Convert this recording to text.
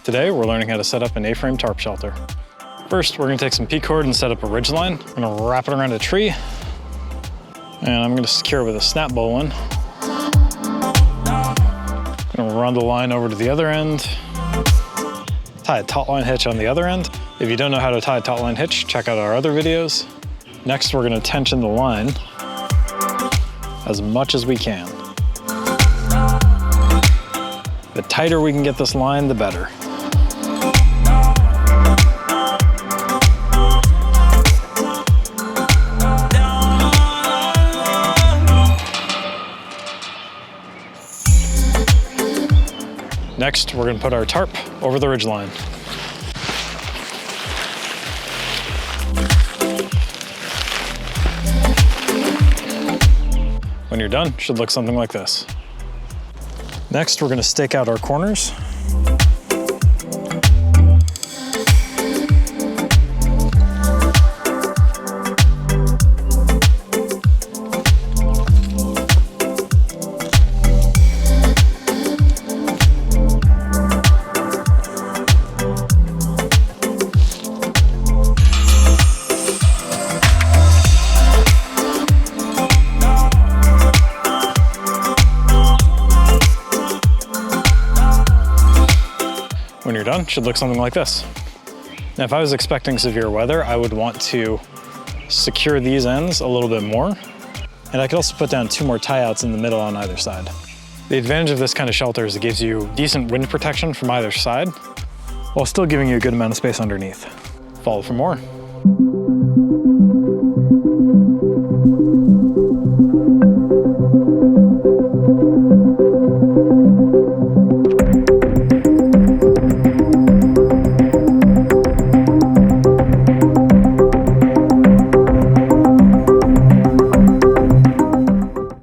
Today, we're learning how to set up an A-frame tarp shelter. First, we're gonna take some P-cord and set up a ridge line. I'm gonna wrap it around a tree, and I'm gonna secure it with a snap bowline. I'm gonna run the line over to the other end, tie a taut line hitch on the other end. If you don't know how to tie a taut line hitch, check out our other videos. Next, we're gonna tension the line as much as we can. The tighter we can get this line, the better. Next, we're gonna put our tarp over the ridge line. When you're done, it should look something like this. Next, we're gonna stake out our corners. When you're done, it should look something like this. Now, if I was expecting severe weather, I would want to secure these ends a little bit more. And I could also put down 2 more tie-outs in the middle on either side. The advantage of this kind of shelter is it gives you decent wind protection from either side, while still giving you a good amount of space underneath. Follow for more.